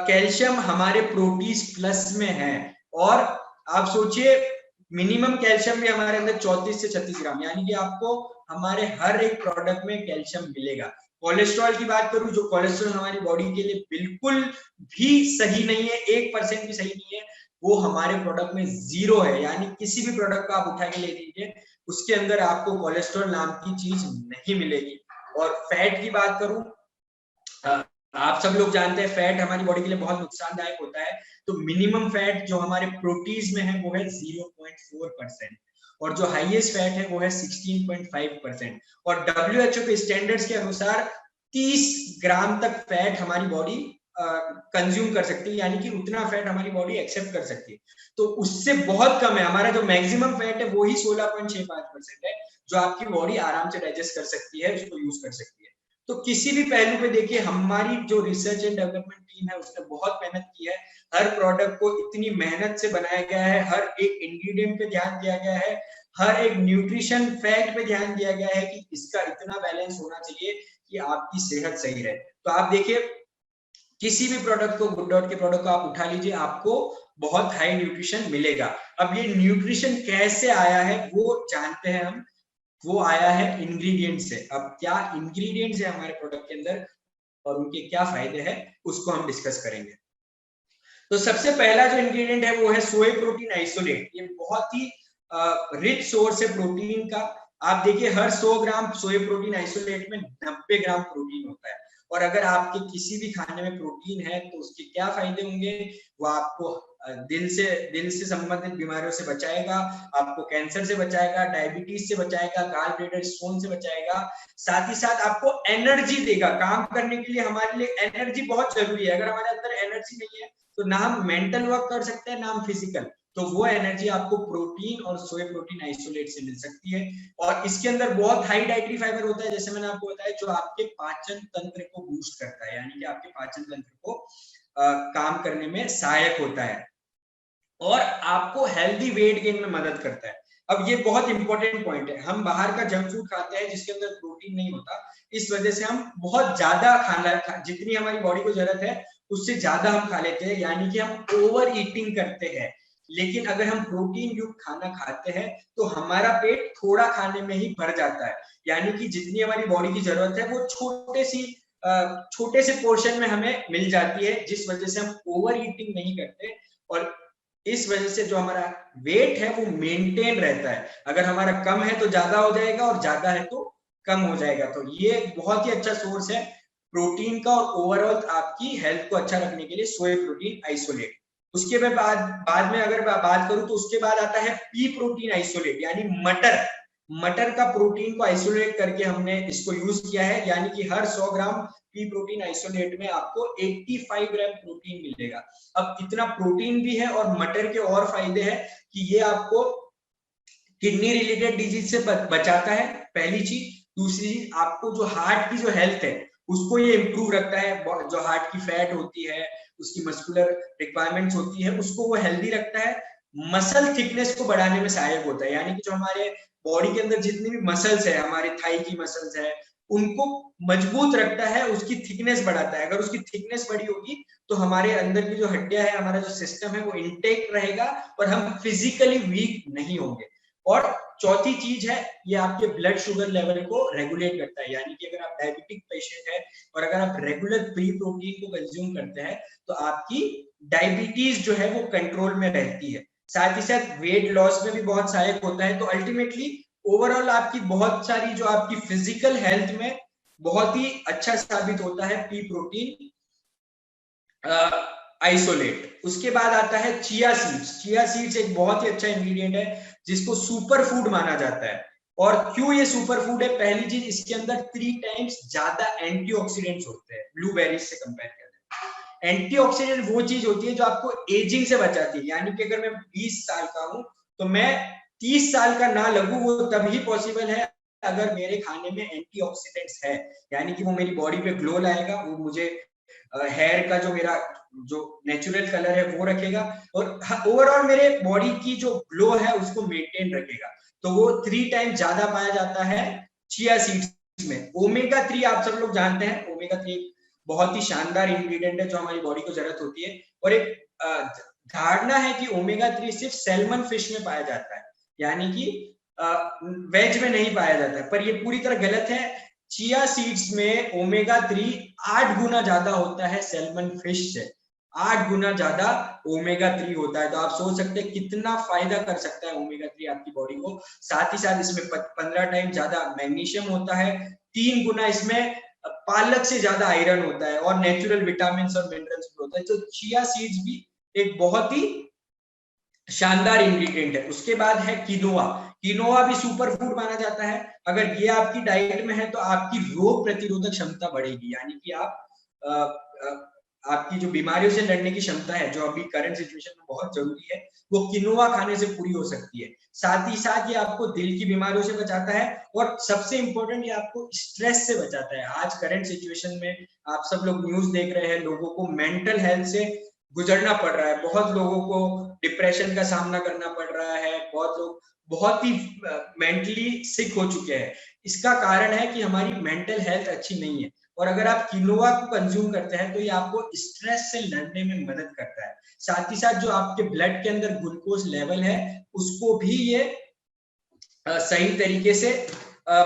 कैल्शियम हमारे प्रोटीज प्लस में है। और आप सोचिए, मिनिमम कैल्शियम भी हमारे अंदर 34 से 36 ग्राम, यानी कि आपको हमारे हर एक प्रोडक्ट में कैल्शियम मिलेगा। कोलेस्ट्रॉल की बात करूं, जो कोलेस्ट्रॉल हमारी बॉडी के लिए बिल्कुल भी सही नहीं है, 1% भी सही नहीं है, वो हमारे प्रोडक्ट में 0 है। यानी किसी भी प्रोडक्ट को आप उठा के ले लीजिए, उसके अंदर आपको कोलेस्ट्रॉल नाम की चीज नहीं मिलेगी। और फैट की बात करूं, आप सब लोग जानते हैं फैट हमारी बॉडी के लिए बहुत नुकसानदायक होता है। तो मिनिमम फैट जो हमारे प्रोटीज में है वो है 0.4%, और जो हाईएस्ट फैट है वो है 16.5%। और WHO के स्टैंडर्ड्स के अनुसार 30 ग्राम तक फैट हमारी बॉडी कंज्यूम कर सकती है, यानी कि उतना फैट हमारी बॉडी एक्सेप्ट कर सकती है। तो उससे बहुत कम है। हमारा जो मैक्सिमम फैट है वो ही 16.65% है, जो आपकी बॉडी आराम से डाइजेस्ट कर सकती है, उसको यूज कर सकती है। तो किसी भी पहलू पे देखिए, हमारी जो रिसर्च एंड डेवलपमेंट टीम है उसने बहुत मेहनत की है। हर प्रोडक्ट को इतनी मेहनत से बनाया गया है, हर एक इंग्रेडिएंट पे ध्यान दिया गया है, हर एक न्यूट्रिशन फैक्ट पे ध्यान दिया गया है कि इसका इतना बैलेंस होना चाहिए कि आपकी सेहत सही रहे। तो आप देखिए, किसी भी प्रोडक्ट को, गुड डॉट के प्रोडक्ट को आप उठा लीजिए, आपको बहुत हाई न्यूट्रिशन मिलेगा। अब ये न्यूट्रिशन कैसे आया है वो जानते हैं हम। वो आया है इंग्रेडिएंट से। अब क्या इंग्रेडिएंट्स है हमारे प्रोडक्ट के अंदर और उनके क्या फायदे हैं, उसको हम डिस्कस करेंगे। तो सबसे पहला जो इंग्रेडिएंट है वो है सोए प्रोटीन आइसोलेट। ये बहुत ही रिच सोर्स है प्रोटीन का। आप देखिए, हर 100 ग्राम सोए प्रोटीन आइसोलेट में 90 ग्राम प्रोटीन होता है। और अगर आपके किसी भी खाने में प्रोटीन है तो उसके क्या फायदे होंगे, वो आपको दिल से संबंधित बीमारियों से बचाएगा, आपको कैंसर से बचाएगा, डायबिटीज से बचाएगा, गाल ब्लैडर स्टोन से बचाएगा। साथ ही साथ आपको एनर्जी देगा। काम करने के लिए हमारे लिए एनर्जी बहुत जरूरी है। अगर हमारे अंदर एनर्जी नहीं है तो ना हम मेंटल वर्क कर सकते हैं ना हम फिजिकल। तो वो एनर्जी आपको प्रोटीन और सोए प्रोटीन आइसोलेट से मिल सकती है। और इसके अंदर बहुत हाई डाइटरी फाइबर होता है, जैसे मैंने आपको बताया, जो आपके पाचन तंत्र को बूस्ट करता है, यानी कि आपके पाचन तंत्र को काम करने में सहायक होता है और आपको हेल्दी वेट गेन में मदद करता है। अब ये बहुत इंपॉर्टेंट पॉइंट है। हम बाहर का जंक फूड खाते हैं जिसके अंदर प्रोटीन नहीं होता, इस वजह से हम बहुत ज्यादा खाना, जितनी हमारी बॉडी को जरूरत है उससे ज्यादा हम खा लेते हैं, यानी कि हम ओवर ईटिंग करते हैं। लेकिन अगर हम प्रोटीन युक्त खाना खाते हैं तो हमारा पेट थोड़ा खाने में ही भर जाता है, यानी कि जितनी हमारी बॉडी की जरूरत है वो छोटे से पोर्शन में हमें मिल जाती है, जिस वजह से हम ओवर ईटिंग नहीं करते। और इस वजह से जो हमारा वेट है वो मेंटेन रहता है। अगर हमारा कम है तो ज्यादा हो जाएगा और ज्यादा है तो कम हो जाएगा। तो ये बहुत ही अच्छा सोर्स है प्रोटीन का और ओवरऑल आपकी हेल्थ को अच्छा रखने के लिए सोया प्रोटीन आइसोलेट। उसके बाद में अगर बात करूं तो उसके बाद आता है पी प्रोटीन आइसोलेट, यानी मटर। मटर का प्रोटीन को आइसोलेट करके हमने इसको यूज किया है, यानी कि हर 100 ग्राम पी प्रोटीन आइसोलेट में आपको 85 ग्राम प्रोटीन मिलेगा। अब इतना प्रोटीन भी है और मटर के और फायदे हैं कि ये आपको किडनी रिलेटेड डिजीज से बचाता है, पहली चीज। दूसरी चीज, आपको जो हार्ट की जो हेल्थ है उसको ये इंप्रूव रखता है। जो हार्ट की फैट होती है, उसकी मस्कुलर रिक्वायरमेंट्स होती है, उसको वो हेल्दी रखता है। मसल थिकनेस को बढ़ाने में सहायक होता है, यानी कि जो हमारे बॉडी के अंदर जितनी भी मसल्स है, हमारे थाई की मसल्स है, उनको मजबूत रखता है, उसकी थिकनेस बढ़ाता है। अगर उसकी थिकनेस बढ़ी होगी तो हमारे अंदर की जो हड्डियां है, हमारा जो सिस्टम है वो इंटेक्ट रहेगा और हम फिजिकली वीक नहीं होंगे। और चौथी चीज है, ये आपके ब्लड शुगर लेवल को रेगुलेट करता है, यानी कि अगर आप डायबिटिक पेशेंट है और अगर आप रेगुलर प्री प्रोटीन को कंज्यूम करते हैं तो आपकी डायबिटीज जो है वो कंट्रोल में रहती है। साथ ही साथ वेट लॉस में भी बहुत सहायक होता है। तो अल्टीमेटली ओवरऑल आपकी बहुत सारी जो आपकी फिजिकल हेल्थ में बहुत ही अच्छा साबित होता है पी प्रोटीन आइसोलेट। उसके बाद आता है चिया सीड्स। चिया सीड्स एक बहुत ही अच्छा इंग्रेडिएंट है जिसको सुपर फूड माना जाता है। और क्यों ये सुपर फूड है? पहली चीज, इसके अंदर 3 टाइम्स ज्यादा एंटीऑक्सीडेंट्स होते हैं ब्लूबेरीज से कंपेयर करते हैं। एंटीऑक्सीडेंट वो चीज होती है जो आपको एजिंग से बचाती है, यानी कि अगर मैं 20 साल का हूं तो मैं 30 साल का ना लगूं, वो तभी पॉसिबल है अगर मेरे खाने में एंटीऑक्सीडेंट्स है, यानी कि वो मेरी बॉडी पे ग्लो लाएगा, वो मुझे हेयर का जो मेरा जो नेचुरल कलर है वो रखेगा और ओवरऑल मेरे बॉडी की जो ग्लो है उसको मेंटेन रखेगा। तो वो 3 टाइम ज्यादा पाया जाता है चिया सीड्स में। ओमेगा 3 आप सब लोग जानते हैं, ओमेगा 3 बहुत ही शानदार इंग्रेडिएंट है जो हमारी बॉडी को जरूरत होती है। और एक धारणा है कि ओमेगा 3 सिर्फ सैल्मन फिश में पाया जाता है, यानी कि वेज में नहीं पाया जाता है, पर ये पूरी तरह गलत है। चिया सीड्स में ओमेगा 3 8 गुना ज्यादा होता है सैल्मन फिश से, 8 गुना ज्यादा ओमेगा 3 होता है। तो आप सोच सकते हैं कितना फायदा कर सकता है ओमेगा 3 आपकी बॉडी को। साथ ही साथ इसमें 15 टाइम ज्यादा मैग्नीशियम होता है, 3 गुना इसमें पालक से ज्यादा आयरन होता है और नेचुरल विटामिन और मिनरल्स भी होता है। तो चिया सीड्स भी एक बहुत ही शानदार इंग्रेडिएंट है। उसके बाद है किनोआ। किनोआ भी सुपर फूड माना जाता है। अगर ये आपकी डाइट में है तो आपकी रोग प्रतिरोधक क्षमता बढ़ेगी, यानी कि आपकी जो बीमारियों से लड़ने की क्षमता है, जो अभी करंट सिचुएशन में बहुत जरूरी है, वो किनोआ खाने से पूरी हो सकती है। साथ ही साथ ये आपको दिल की बीमारियों से बचाता है और सबसे इंपॉर्टेंट ये आपको स्ट्रेस से बचाता है। आज करंट सिचुएशन में आप सब लोग न्यूज देख रहे हैं, लोगों को मेंटल हेल्थ से गुजरना पड़ रहा है, बहुत लोगों को डिप्रेशन का सामना करना पड़ रहा है, बहुत लोग बहुत ही मेंटली सिक हो चुके हैं। इसका कारण है कि हमारी मेंटल हेल्थ अच्छी नहीं है। और अगर आप किनोआ को कंज्यूम करते हैं तो ये आपको स्ट्रेस से लड़ने में मदद करता है। साथ ही साथ जो आपके ब्लड के अंदर ग्लूकोज लेवल है उसको भी ये सही तरीके से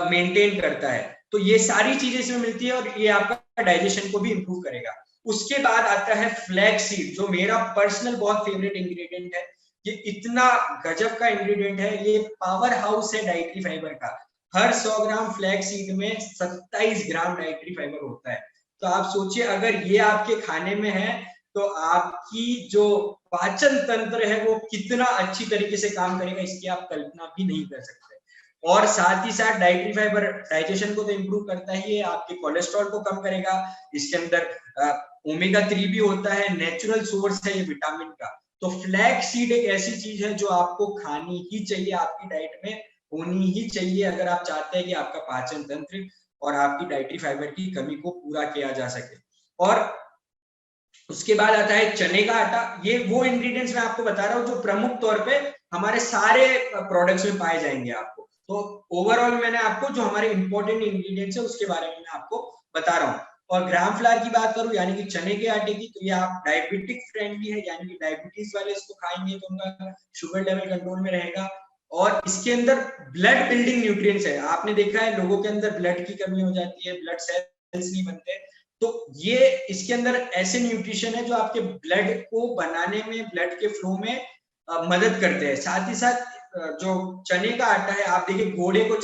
मेंटेन करता है। तो ये सारी चीजें इसमें मिलती है और ये आपका डाइजेशन को भी इंप्रूव करेगा। उसके बाद आता है फ्लैक्स सीड, जो मेरा पर्सनल बहुत फेवरेट इंग्रेडिएंट है। ये इतना गजब का इंग्रेडिएंट है, ये पावर हाउस है डाइटरी फाइबर का। हर 100 ग्राम फ्लैक्स सीड में 27 ग्राम डाइटरी फाइबर होता है। तो आप सोचिए अगर ये आपके खाने में है तो आपकी जो पाचन तंत्र है वो कितना अच्छी तरीके से काम करेगा, इसकी आप कल्पना भी नहीं कर सकते। और साथ ही साथ डाइटरी फाइबर डाइजेशन को तो इंप्रूव करता ही है, आपके कोलेस्ट्रॉल को कम करेगा। इसके अंदर ओमेगा 3 भी होता है, नेचुरल सोर्स है ये विटामिन का। तो फ्लैक्स सीड एक ऐसी चीज है जो आपको खानी ही चाहिए, आपकी डाइट में होनी ही चाहिए, अगर आप चाहते हैं कि आपका पाचन तंत्र और आपकी डाइटरी फाइबर की कमी को पूरा किया जा सके। और उसके बाद आता है चने का आटा। ये वो इंग्रेडिएंट्स मैं आपको बता रहा हूँ जो प्रमुख तौर पे हमारे सारे प्रोडक्ट्स में पाए जाएंगे आपको। तो ओवरऑल मैंने आपको जो हमारे इंपॉर्टेंट इंग्रेडिएंट्स है उसके बारे में मैं आपको बता रहा हूँ। और ग्राम फ्लावर की बात करूं यानी कि चने के आटे की, तो ये आप डायबिटिक फ्रेंडली है, यानी कि डायबिटीज वाले इसको खाएंगे तो उनका शुगर लेवल कंट्रोल में रहेगा। और इसके अंदर ब्लड बिल्डिंग न्यूट्रिएंट्स है। आपने देखा है लोगों के अंदर ब्लड की कमी हो जाती है, ब्लड सेल्स नहीं बनते, तो ये इसके अंदर ऐसे न्यूट्रिशन है जो आपके ब्लड को बनाने में, ब्लड के फ्लो में मदद करते हैं। साथ ही साथ जो चने का आटा है, आप देखिए घोड़े को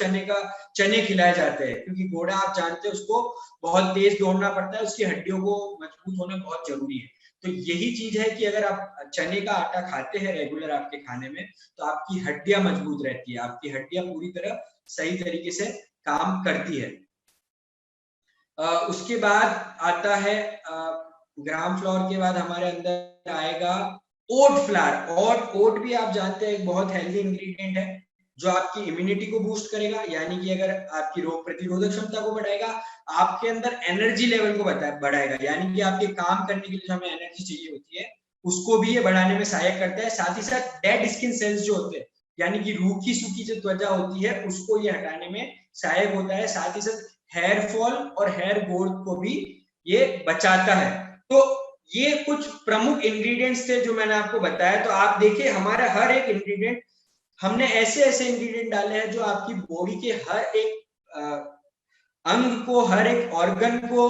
चने खिलाए जाते हैं, क्योंकि घोड़ा आप जानते हैं उसको बहुत तेज दौड़ना पड़ता है, उसकी हड्डियों को मजबूत होना बहुत जरूरी है। तो यही चीज है कि अगर आप चने का आटा खाते हैं रेगुलर आपके खाने में, तो आपकी हड्डियां मजबूत रहती है, आपकी हड्डियां पूरी तरह सही तरीके से काम करती है। उसके बाद आता है ग्राम फ्लोर के बाद हमारे अंदर आएगा ओट फ्लावर। और ओट भी आप जानते हैं एक बहुत हेल्दी इंग्रेडिएंट है, जो आपकी इम्यूनिटी को बूस्ट करेगा, यानी कि अगर आपकी रोग प्रतिरोधक क्षमता को बढ़ाएगा, आपके अंदर एनर्जी लेवल को बढ़ाएगा, यानी कि आपके काम करने के लिए जो हमें एनर्जी चाहिए होती है उसको भी ये बढ़ाने में सहायक करता है। साथ ही साथ डेड स्किन सेल्स जो होते हैं, यानी कि रूखी सूखी जो त्वचा होती है उसको ये हटाने में सहायक होता है। साथ ही साथ हेयर फॉल और हेयर ग्रोथ को भी ये बचाता है। तो ये कुछ प्रमुख इंग्रेडिएंट्स थे जो मैंने आपको बताया। तो आप देखिए हमारा हर एक इंग्रेडिएंट, हमने ऐसे ऐसे इंग्रेडिएंट डाले हैं जो आपकी बॉडी के हर एक अंग को, हर एक ऑर्गन को,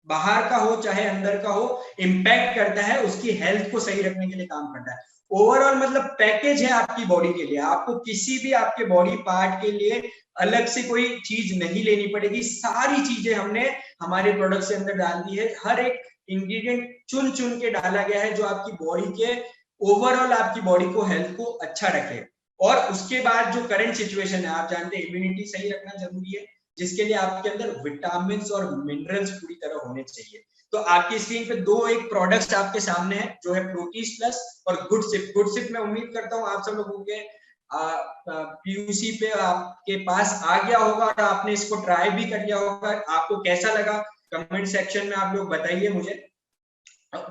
बाहर का हो चाहे अंदर का हो, इम्पैक्ट करता है, उसकी हेल्थ को सही रखने के लिए काम करता है। ओवरऑल मतलब पैकेज है आपकी बॉडी के लिए, आपको किसी भी आपके बॉडी पार्ट के लिए अलग से कोई चीज नहीं लेनी पड़ेगी, सारी चीजें हमने हमारे प्रोडक्ट से अंदर डाल दी है। हर एक इंग्रेडिएंट चुन चुन के डाला गया है जो आपकी बॉडी के ओवरऑल आपकी बॉडी को, हेल्थ को अच्छा रखे। और उसके बाद जो करंट सिचुएशन है, आप जानते हैं इम्यूनिटी सही रखना जरूरी है, जिसके लिए आपके अंदर विटामिन और मिनरल्स पूरी तरह होने चाहिए। तो आपकी स्क्रीन पे दो एक प्रोडक्ट्स आपके सामने है, जो है प्रोटीज प्लस और गुड सिप। गुड सिप मैं उम्मीद करता हूँ आप सब लोगों के पीयूसी पे आपके पास आ गया होगा और आपने इसको ट्राई भी कर लिया होगा। आपको कैसा लगा कमेंट सेक्शन में आप लोग बताइए मुझे।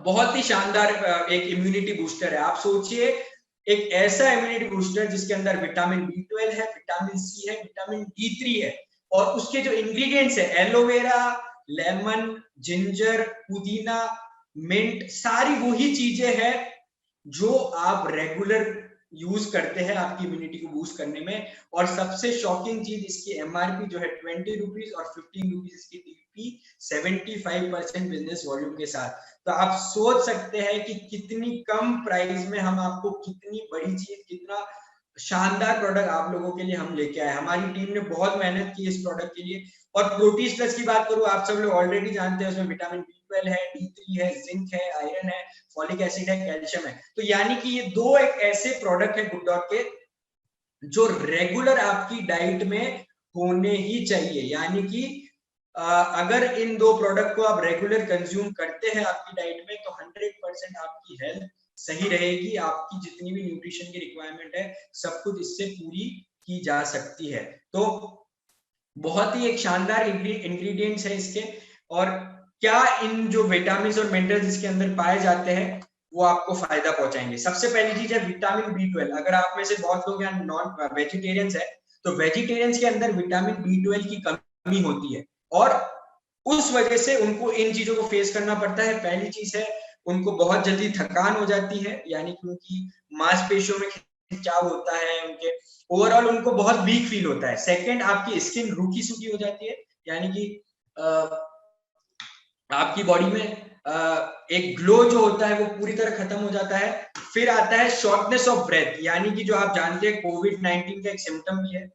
बहुत ही शानदार एक इम्यूनिटी बूस्टर है। आप सोचिए एक ऐसा इम्यूनिटी बूस्टर जिसके अंदर विटामिन B12 है, विटामिन C है, विटामिन D3 है, और उसके जो इंग्रेडिएंट्स है एलोवेरा, लेमन, जिंजर, पुदीना, मिंट, सारी वही चीजें हैं जो आप रेगुलर यूज करते हैं आपकी इम्यूनिटी को बूस्ट करने में। और सबसे शॉकिंग चीज, इसकी एमआरपी जो है 20 रुपीज और 15 रुपीज इसकी टीपी 75% बिजनेस वॉल्यूम के साथ। तो आप सोच सकते हैं कि कितनी कम प्राइस में हम आपको कितनी बड़ी चीज, कितना शानदार प्रोडक्ट आप लोगों के लिए हम लेके आए। हमारी टीम ने बहुत मेहनत की इस प्रोडक्ट के लिए। और प्रोटीज प्लस की बात करूं, आप सब लोग ऑलरेडी जानते हैं उसमें विटामिन B12 है, D3 है, जिंक है, आयरन है, फॉलिक एसिड है, कैल्शियम है। तो यानी कि ये दो एक ऐसे प्रोडक्ट है गुड डॉट के जो रेगुलर आपकी डाइट में होने ही चाहिए। यानी कि अगर इन दो प्रोडक्ट को आप रेगुलर कंज्यूम करते हैं आपकी डाइट में, तो 100% आपकी हेल्थ सही रहेगी, आपकी जितनी भी न्यूट्रिशन की रिक्वायरमेंट है सब कुछ इससे पूरी की जा सकती है। तो बहुत ही एक शानदार इंग्रेडिएंट्स है इसके। और क्या इन जो विटामिन और मिनरल्स इसके अंदर पाए जाते हैं वो आपको फायदा पहुंचाएंगे। सबसे पहली चीज है विटामिन B12। अगर आप में से बहुत लोग यहाँ नॉन वेजिटेरियंस है, तो वेजिटेरियंस के अंदर विटामिन B12 की कमी होती है और उस वजह से उनको इन चीजों को फेस करना पड़ता है। पहली चीज है उनको बहुत जल्दी थकान हो जाती है, यानी कि उनकी मांसपेशियों में खिंचाव होता है, उनके ओवरऑल उनको बहुत वीक फील होता है। सेकंड, आपकी स्किन रूखी सूखी हो जाती है, यानी कि आपकी बॉडी में एक ग्लो जो होता है वो पूरी तरह खत्म हो जाता है। फिर आता है शॉर्टनेस ऑफ ब्रेथ, यानी कि जो आप जानते हैं कोविड-19 का एक सिम्टम भी है,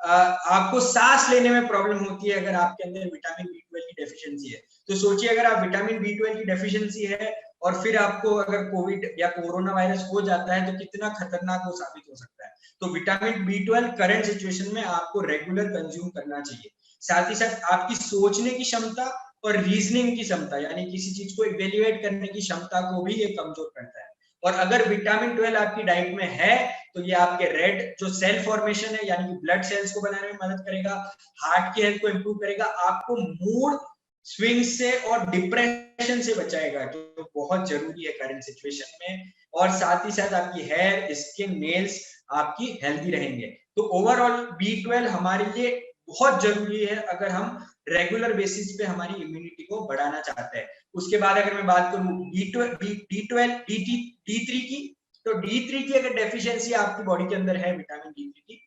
आपको सांस लेने में प्रॉब्लम होती है अगर आपके अंदर विटामिन B12 की डेफिशिएंसी है। तो सोचिए अगर आप विटामिन B12 की डेफिशिएंसी है और फिर आपको अगर कोविड या कोरोना वायरस हो जाता है तो कितना खतरनाक वो साबित हो सकता है। तो विटामिन B12 करंट सिचुएशन में आपको रेगुलर कंज्यूम करना चाहिए। साथ ही साथ आपकी सोचने की क्षमता और रीजनिंग की क्षमता, यानी किसी चीज को इवेल्युएट करने की क्षमता को भी ये कमजोर करता है। और अगर विटामिन 12 आपकी डाइट में है तो ये आपके रेड जो सेल फॉर्मेशन है, यानी कि ब्लड सेल्स को बनाने में मदद करेगा, हार्ट की हेल्थ को इंप्रूव करेगा, आपको मूड स्विंग से और डिप्रेशन से बचाएगा, जो बहुत जरूरी है करंट सिचुएशन में। और साथ ही साथ आपकी हेयर, स्किन, नेल्स आपकी हेल्दी रहेंगे। तो ओवरऑल B12 हमारे लिए बहुत जरूरी है अगर हम रेगुलर बेसिस पे हमारी इम्यूनिटी को बढ़ाना चाहते हैं। उसके बाद अगर मैं बात करूं D12, D3 की, तो D3 की अगर डेफिशिएंसी आपकी बॉडी के अंदर है विटामिन D3 की,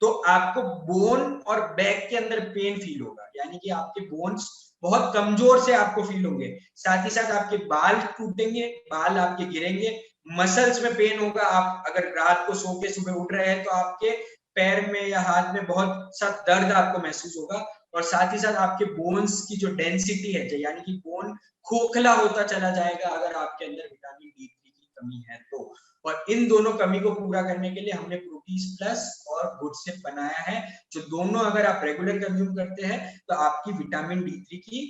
तो आपको बोन और बैक के अंदर पेन फील होगा, यानी कि आपके बोन्स बहुत कमजोर से आपको फील होंगे। साथ ही साथ आपके बाल टूटेंगे, बाल आपके गिरेंगे, मसल्स में पेन होगा, आप अगर रात को सो के सुबह उठ रहे हैं तो आपके पैर में या हाथ में बहुत सा दर्द आपको महसूस होगा, और साथ ही साथ आपके बोन्स की जो डेंसिटी है, यानी कि बोन खोखला होता चला जाएगा अगर आपके अंदर विटामिन D3 की कमी है तो। और इन दोनों कमी को पूरा करने के लिए हमने प्रोटीज प्लस और गुडसिप बनाया है, जो दोनों अगर आप रेगुलर कंज्यूम करते हैं तो आपकी विटामिन D3 की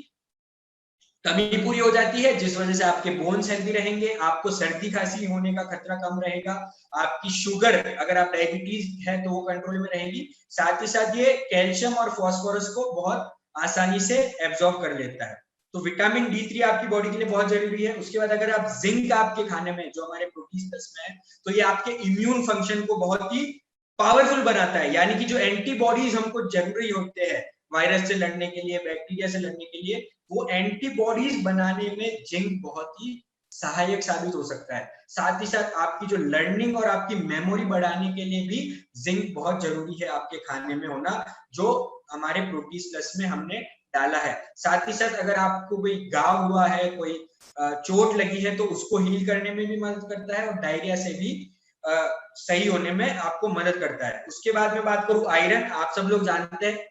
कमी पूरी हो जाती है, जिस वजह से आपके बोन्स हेल्दी रहेंगे, आपको सर्दी खांसी होने का खतरा कम रहेगा, आपकी शुगर, अगर आप डायबिटीज है तो वो कंट्रोल में रहेगी, साथ ही साथ ये कैल्शियम और फास्फोरस को बहुत आसानी से एब्जॉर्ब कर लेता है। तो विटामिन D3 आपकी बॉडी के लिए बहुत जरूरी है। उसके बाद अगर आप जिंक आपके खाने में, जो हमारे प्रोटीन प्लस में है, तो ये आपके इम्यून फंक्शन को बहुत ही पावरफुल बनाता है, यानी कि जो एंटीबॉडीज हमको जरूरी होते हैं वायरस से लड़ने के लिए, बैक्टीरिया से लड़ने के लिए, वो एंटीबॉडीज बनाने में जिंक बहुत ही सहायक साबित हो सकता है। साथ ही साथ आपकी जो लर्निंग और आपकी मेमोरी बढ़ाने के लिए भी जिंक बहुत जरूरी है आपके खाने में होना, जो हमारे प्रोटीन प्लस में हमने डाला है। साथ ही साथ अगर आपको कोई घाव हुआ है, कोई चोट लगी है, तो उसको हील करने में भी मदद करता है, और डायरिया से भी सही होने में आपको मदद करता है। उसके बाद में बात करूं आयरन, आप सब लोग जानते हैं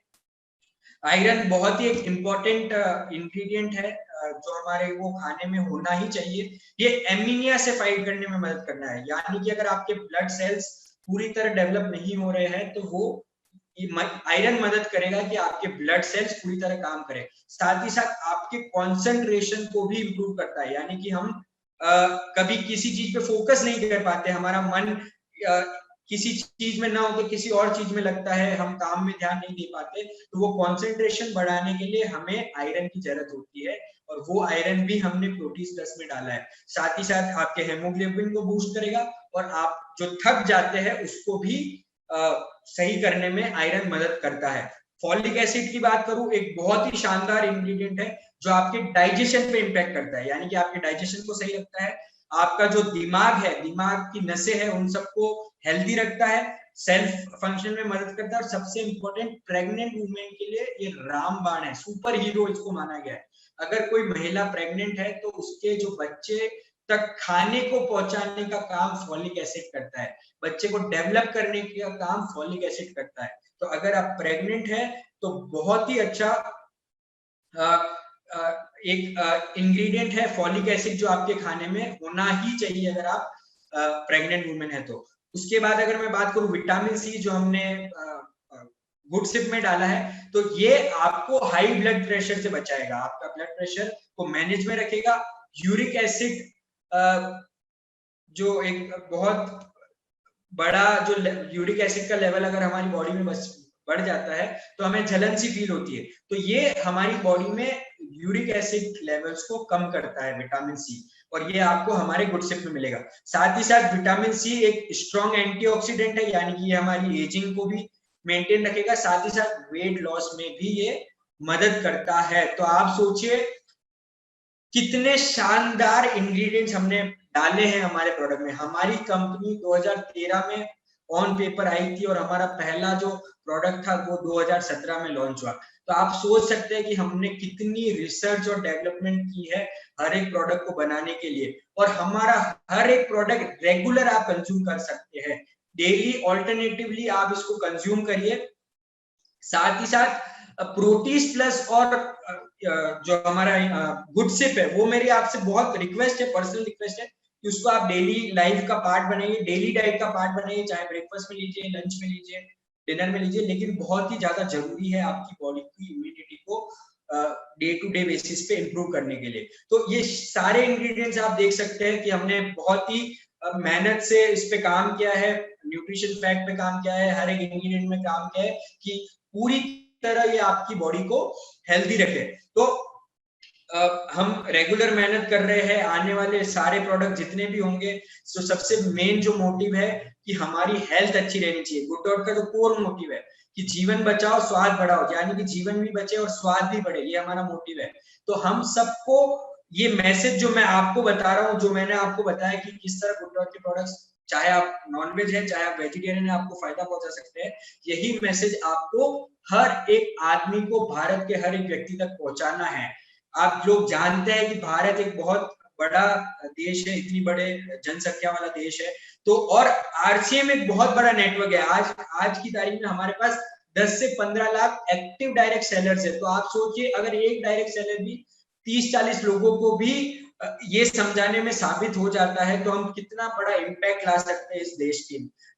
आयरन बहुत ही एक इम्पोर्टेंट इंग्रेडिएंट है, जो हमारे को खाने में होना ही चाहिए। ये एनीमिया से फाइट करने में मदद करना है, यानी कि अगर आपके ब्लड सेल्स पूरी तरह डेवलप नहीं हो रहे हैं तो वो आयरन मदद करेगा कि आपके ब्लड सेल्स पूरी तरह काम करें। साथ ही साथ आपके कंसंट्रेशन को भी इंप्रूव करता है, यानी कि हम कभी किसी चीज पे फोकस नहीं कर पाते, हमारा मन किसी चीज में ना हो तो किसी और चीज में लगता है, हम काम में ध्यान नहीं दे पाते, तो वो कंसंट्रेशन बढ़ाने के लिए हमें आयरन की जरूरत होती है, और वो आयरन भी हमने प्रोटीन प्लस में डाला है। साथ ही साथ आपके हेमोग्लोबिन को बूस्ट करेगा, और आप जो थक जाते हैं उसको भी सही करने में आयरन मदद करता है। फॉलिक एसिड की बात करूं, एक बहुत ही शानदार इंग्रेडिएंट है जो आपके डाइजेशन पे इंपैक्ट करता है, यानी कि आपके डाइजेशन को सही रखता है, आपका जो दिमाग है, दिमाग की नसें हैं, उन सबको हेल्दी रखता है, सेल्फ फंक्शन में मदद करता है, और सबसे इंपॉर्टेंट प्रेग्नेंट वुमेन के लिए ये रामबाण है, सुपर हीरो इसको माना गया है। अगर कोई महिला प्रेग्नेंट है तो उसके जो बच्चे तक खाने को पहुंचाने का काम फॉलिक एसिड करता है, बच्चे को डेवलप करने का काम फॉलिक एसिड करता है। तो अगर आप प्रेग्नेंट है तो बहुत ही अच्छा एक इंग्रेडिएंट है फॉलिक एसिड, जो आपके खाने में होना ही चाहिए अगर आप प्रेग्नेंट वुमेन है तो। उसके बाद अगर मैं बात करूं विटामिन सी, जो हमने गुडसिप में डाला है, तो ये आपको हाई ब्लड प्रेशर से बचाएगा, आपका ब्लड प्रेशर को मैनेज में रखेगा। यूरिक एसिड जो एक बहुत बड़ा जो यूरिक एसिड का लेवल अगर हमारी बॉडी में बढ़ जाता है तो हमें जलन सी फील होती है, तो ये हमारी बॉडी में यूरिक एसिड लेवल्स को कम करता है विटामिन सी, और ये आपको हमारे गुडसिप में मिलेगा। साथ ही साथ विटामिन सी एक स्ट्रॉन्ग एंटीऑक्सीडेंट है, यानी कि ये हमारी एजिंग को भी मेंटेन रखेगा, साथ ही साथ वेट लॉस में भी ये मदद करता है। तो आप सोचिए कितने शानदार इंग्रेडिएंट्स हमने डाले हैं हमारे प्रोडक्ट में। हमारी कंपनी 2013 में ऑन पेपर आई थी, और हमारा पहला जो प्रोडक्ट था वो 2017 में लॉन्च हुआ। तो आप सोच सकते हैं कि हमने कितनी रिसर्च और डेवलपमेंट की है हर एक प्रोडक्ट को बनाने के लिए, और हमारा हर एक प्रोडक्ट रेगुलर आप कंज्यूम कर सकते हैं, डेली ऑल्टरनेटिवली आप इसको कंज्यूम करिए। साथ ही साथ प्रोटीज प्लस और जो हमारा गुडसिप है, वो मेरी आपसे बहुत रिक्वेस्ट है, पर्सनल रिक्वेस्ट है कि उसको आप डेली लाइफ का पार्ट बनाइए, डेली डाइट का पार्ट बनाइए, चाहे ब्रेकफास्ट में लीजिए, लंच में लीजिए, डिनर में लीजिए, लेकिन बहुत ही ज्यादा जरूरी है आपकी बॉडी की इम्यूनिटी को डे टू डे बेसिस पे इंप्रूव करने के लिए। तो ये सारे इंग्रेडिएंट्स आप देख सकते हैं कि हमने बहुत ही मेहनत से इस पे काम किया है, न्यूट्रिशन फैक्ट पे काम किया है, हर एक इंग्रेडिएंट में काम किया है कि पूरी तरह ये आपकी बॉडी को हेल्दी रखे। तो हम रेगुलर मेहनत कर रहे हैं, आने वाले सारे प्रोडक्ट जितने भी होंगे, तो सबसे मेन जो मोटिव है कि हमारी हेल्थ अच्छी रहनी चाहिए। गुड डॉट का जो कोर मोटिव है कि जीवन बचाओ स्वाद बढ़ाओ, यानी कि जीवन भी बचे और स्वाद भी बढ़े, ये हमारा मोटिव है। तो हम सबको ये मैसेज जो मैं आपको बता रहा हूँ, जो मैंने आपको बताया कि किस तरह गुड डॉट के प्रोडक्ट्स, चाहे आप नॉनवेज है चाहे आप वेजिटेरियन है, आपको फायदा पहुंचा सकते हैं, यही मैसेज आपको हर एक आदमी को, भारत के हर एक व्यक्ति तक पहुंचाना है। आप लोग जानते हैं कि भारत एक बहुत बड़ा देश है, इतनी बड़े जनसंख्या वाला देश है, तो और आरसीएम एक बहुत बड़ा नेटवर्क है। आज की तारीख में हमारे पास 10 से 15 लाख एक्टिव डायरेक्ट सेलर्स है। तो आप सोचिए, अगर एक डायरेक्ट सेलर भी 30-40 लोगों को भी ये समझाने में साबित हो जाता है, तो हम कितना बड़ा इम्पैक्ट ला सकते हैं इस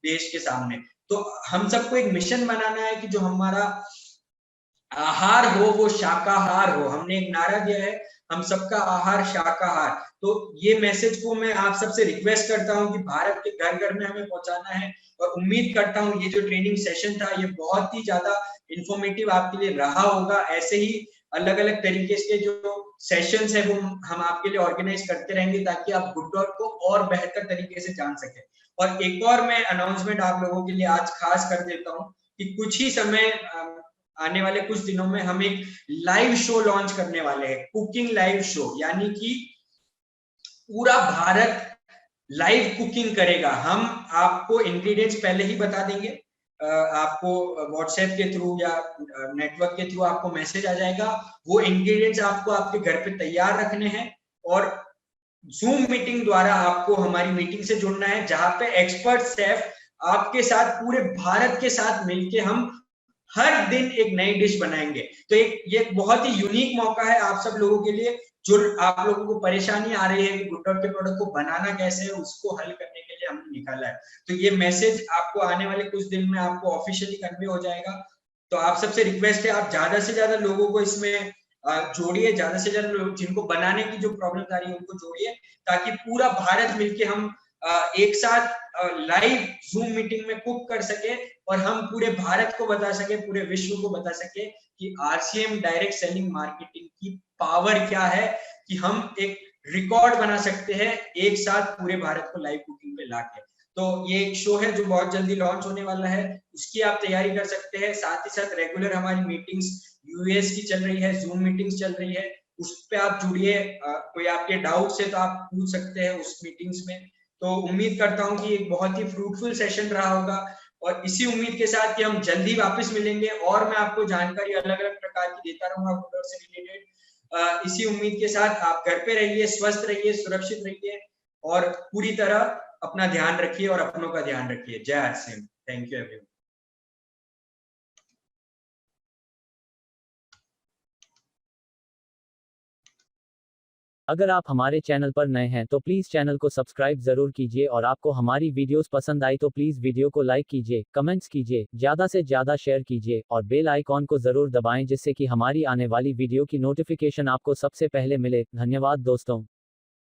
देश के सामने। तो हम सबको एक मिशन बनाना है कि जो हमारा आहार हो वो शाकाहार हो। हमने एक नारा दिया है, हम सबका आहार शाकाहार। तो ये मैसेज को मैं आप सबसे रिक्वेस्ट करता हूँ कि भारत के घर घर में हमें पहुंचाना है, और उम्मीद करता हूँ ये जो ट्रेनिंग सेशन था ये बहुत ही ज्यादा इंफॉर्मेटिव आपके लिए रहा होगा। ऐसे ही अलग अलग तरीके के जो सेशंस है वो हम आपके लिए ऑर्गेनाइज करते रहेंगे, ताकि आप गुड डॉट को और बेहतर तरीके से जान सके। और एक और मैं अनाउंसमेंट आप लोगों के लिए आज खास कर देता हूँ कि कुछ ही समय आने वाले कुछ दिनों में हम एक लाइव शो लॉन्च करने वाले हैं, कुकिंग लाइव शो। यानी कि पूरा भारत लाइव कुकिंग करेगा। हम आपको इंग्रेडिएंट्स पहले ही बता देंगे, आपको व्हाट्सएप के थ्रू या नेटवर्क के थ्रू आपको मैसेज आ जाएगा। वो इंग्रेडिएंट्स आपको आपके घर पे तैयार रखने हैं, और जूम मीटिंग द्वारा आपको हमारी मीटिंग से जुड़ना है, जहां पे एक्सपर्ट शेफ आपके साथ पूरे भारत के साथ मिलके हम हर दिन एक नई डिश बनाएंगे। तो ये बहुत ही यूनिक मौका है आप सब लोगों के लिए। जो आप लोगों को परेशानी आ रही है कि गुड डॉट के प्रोडक्ट को बनाना कैसे है, उसको हल करने के लिए हमने निकाला है। तो ये मैसेज आपको आने वाले कुछ दिन में आपको ऑफिशियली कन्वे हो जाएगा। तो आप सबसे रिक्वेस्ट है, आप ज्यादा से ज्यादा लोगों को इसमें जोड़िए, ज्यादा से ज्यादा लोग जिनको बनाने की जो प्रॉब्लम आ रही है उनको जोड़िए, ताकि पूरा भारत मिलके हम एक साथ लाइव जूम मीटिंग में कुक कर सके, और हम पूरे भारत को बता सके, पूरे विश्व को बता सके कि आरसीएम डायरेक्ट सेलिंग मार्केटिंग की पावर क्या है, कि हम एक रिकॉर्ड बना सकते हैं एक साथ पूरे भारत को लाइव कुकिंग पे लाके। तो ये एक शो है जो बहुत जल्दी लॉन्च होने वाला है, उसकी आप तैयारी कर सकते हैं। साथ ही साथ रेगुलर हमारी मीटिंग्स यूएस की चल रही है, जूम मीटिंग्स चल रही है, उस पे आप जुड़िए। कोई आपके डाउट्स है तो आप पूछ सकते हैं उस मीटिंग्स में। तो उम्मीद करता हूँ कि एक बहुत ही फ्रूटफुल सेशन रहा होगा, और इसी उम्मीद के साथ कि हम जल्दी वापस मिलेंगे, और मैं आपको जानकारी अलग अलग प्रकार की देता रहूंगा गुड से रिलेटेड। इसी उम्मीद के साथ आप घर पे रहिए, स्वस्थ रहिए, सुरक्षित रहिए, और पूरी तरह अपना ध्यान रखिए और अपनों का ध्यान रखिए। जय आरसीएम। Thank you everyone. अगर आप हमारे चैनल पर नए हैं तो प्लीज़ चैनल को सब्सक्राइब ज़रूर कीजिए, और आपको हमारी वीडियोस पसंद आई तो प्लीज़ वीडियो को लाइक कीजिए, कमेंट्स कीजिए, ज़्यादा से ज़्यादा शेयर कीजिए, और बेल आइकॉन को ज़रूर दबाएं, जिससे कि हमारी आने वाली वीडियो की नोटिफिकेशन आपको सबसे पहले मिले। धन्यवाद दोस्तों।